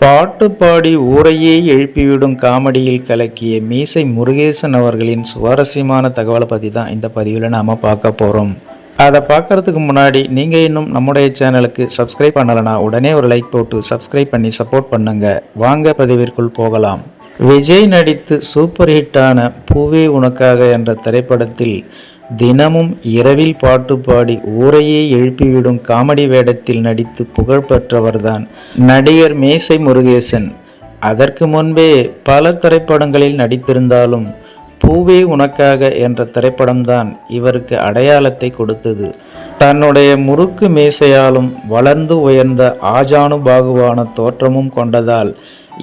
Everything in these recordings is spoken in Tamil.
பாட்டு பாடி ஊரையே எழுப்பிவிடும் காமெடியில் கலக்கிய மீசை முருகேசன் அவர்களின் சுவாரஸ்யமான தகவலை பற்றி தான் இந்த பதிவில் நாம் பார்க்க போகிறோம். அதை பார்க்குறதுக்கு முன்னாடி நீங்கள் இன்னும் நம்முடைய சேனலுக்கு சப்ஸ்கிரைப் பண்ணலைன்னா உடனே ஒரு லைக் போட்டு சப்ஸ்கிரைப் பண்ணி சப்போர்ட் பண்ணுங்க. வாங்க பதிவிற்குள் போகலாம். விஜய் நடித்து சூப்பர் ஹிட்டான பூவே உனக்காக என்ற திரைப்படத்தில் தினமும் இரவில் பாட்டு பாடி ஊரையே எழுப்பிவிடும் காமெடி வேடத்தில் நடித்து புகழ் பெற்றவர்தான் நடிகர் மீசை முருகேசன். அதற்கு முன்பே பல திரைப்படங்களில் நடித்திருந்தாலும் பூவே உனக்காக என்ற திரைப்படம்தான் இவருக்கு அடையாளத்தை கொடுத்தது. தன்னுடைய முறுக்கு மீசையாலும் வளர்ந்து உயர்ந்த ஆஜானுபாகுவான தோற்றமும் கொண்டதால்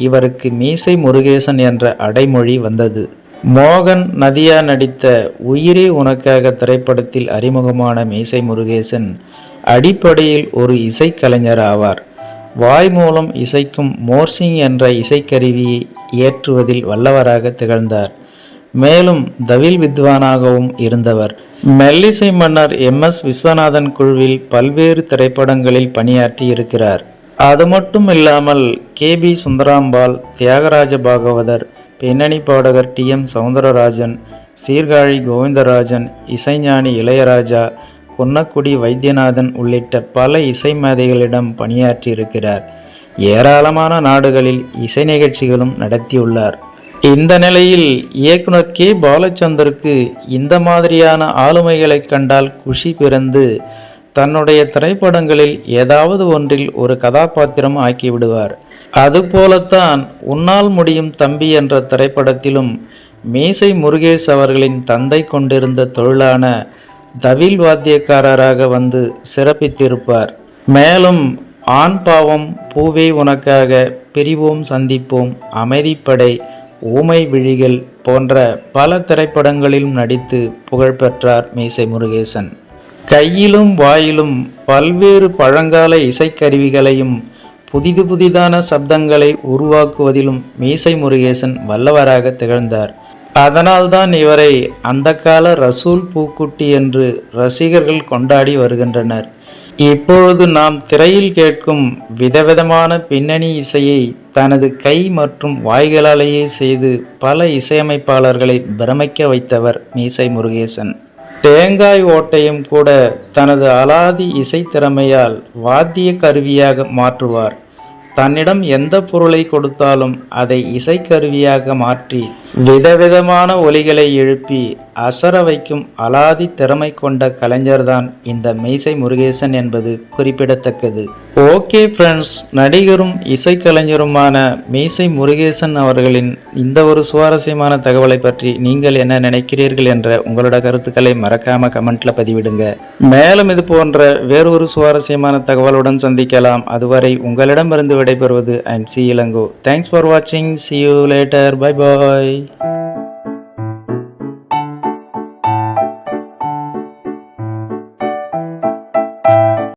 இவருக்கு மீசை முருகேசன் என்ற அடைமொழி வந்தது. மோகன் நதியா நடித்த உயிரே உனக்காக திரைப்படத்தில் அறிமுகமான மீசை முருகேசன் அடிப்படையில் ஒரு இசைக்கலைஞர் ஆவார். வாய் மூலம் இசைக்கும் மோர்சிங் என்ற இசைக்கருவியை இயற்றுவதில் வல்லவராக திகழ்ந்தார். மேலும் தவில் வித்வானாகவும் இருந்தவர். மெல்லிசை மன்னர் MS விஸ்வநாதன் குழுவில் பல்வேறு திரைப்படங்களில் பணியாற்றி இருக்கிறார். அது மட்டும் இல்லாமல் KB சுந்தராம்பாள், தியாகராஜ பாகவதர், பின்னணி பாடகர் TM சௌந்தரராஜன், சீர்காழி கோவிந்தராஜன், இசைஞானி இளையராஜா, குன்னக்குடி வைத்தியநாதன் உள்ளிட்ட பல இசை மேதைகளிடம் பணியாற்றியிருக்கிறார். ஏராளமான நாடுகளில் இசை நிகழ்ச்சிகளும் நடத்தியுள்ளார். இந்த நிலையில் இயக்குனர் K பாலச்சந்தருக்கு இந்த மாதிரியான ஆளுமைகளை கண்டால் குஷி பிறந்து தன்னுடைய திரைப்படங்களில் ஏதாவது ஒன்றில் ஒரு கதாபாத்திரம் ஆக்கிவிடுவார். அதுபோலத்தான் உன்னால் முடியும் தம்பி என்ற திரைப்படத்திலும் மீசை முருகேஷ் அவர்களின் தந்தை கொண்டிருந்த தொழிலான தவில் வாத்தியக்காரராக வந்து சிறப்பித்திருப்பார். மேலும் ஆண் பாவம், பூவே உனக்காக, பிரிவோம் சந்திப்போம், அமைதிப்படை, ஊமை விழிகள் போன்ற பல திரைப்படங்களிலும் நடித்து புகழ் பெற்றார் மீசை முருகேசன். கையிலும் வாயிலும் பல்வேறு பழங்கால இசைக்கருவிகளையும் புதிதான சப்தங்களை உருவாக்குவதிலும் மீசை முருகேசன் வல்லவராக திகழ்ந்தார். அதனால்தான் இவரை அந்த கால ரசூல் பூக்குட்டி என்று ரசிகர்கள் கொண்டாடி வருகின்றனர். இப்பொழுது நாம் திரையில் கேட்கும் விதவிதமான பின்னணி இசையை தனது கை மற்றும் வாய்களாலேயே செய்து பல இசையமைப்பாளர்களை பிரமிக்க வைத்தவர் மீசை முருகேசன். தேங்காய் ஓட்டையும் கூட தனது அலாதி இசை திறமையால் வாத்திய கருவியாக மாற்றுவார். தன்னிடம் எந்த பொருளை கொடுத்தாலும் அதை இசைக்கருவியாக மாற்றி விதவிதமான ஒலிகளை எழுப்பி அசர வைக்கும் அலாதி திறமை கொண்ட கலைஞர்தான் இந்த மீசை முருகேசன் என்பது குறிப்பிடத்தக்கது. ஓகே ஃப்ரெண்ட்ஸ், நடிகரும் இசைக்கலைஞருமான மீசை முருகேசன் அவர்களின் இந்த ஒரு சுவாரஸ்யமான தகவலை பற்றி நீங்கள் என்ன நினைக்கிறீர்கள் என்ற உங்களோட கருத்துக்களை மறக்காம கமெண்ட்ல பதிவிடுங்க. மேலும் இது போன்ற வேறொரு சுவாரஸ்யமான தகவலுடன் சந்திக்கலாம். அதுவரை உங்களிடமிருந்து விடைபெறுவது I'm C. Ilango. Thanks for watching. See you later. Bye bye.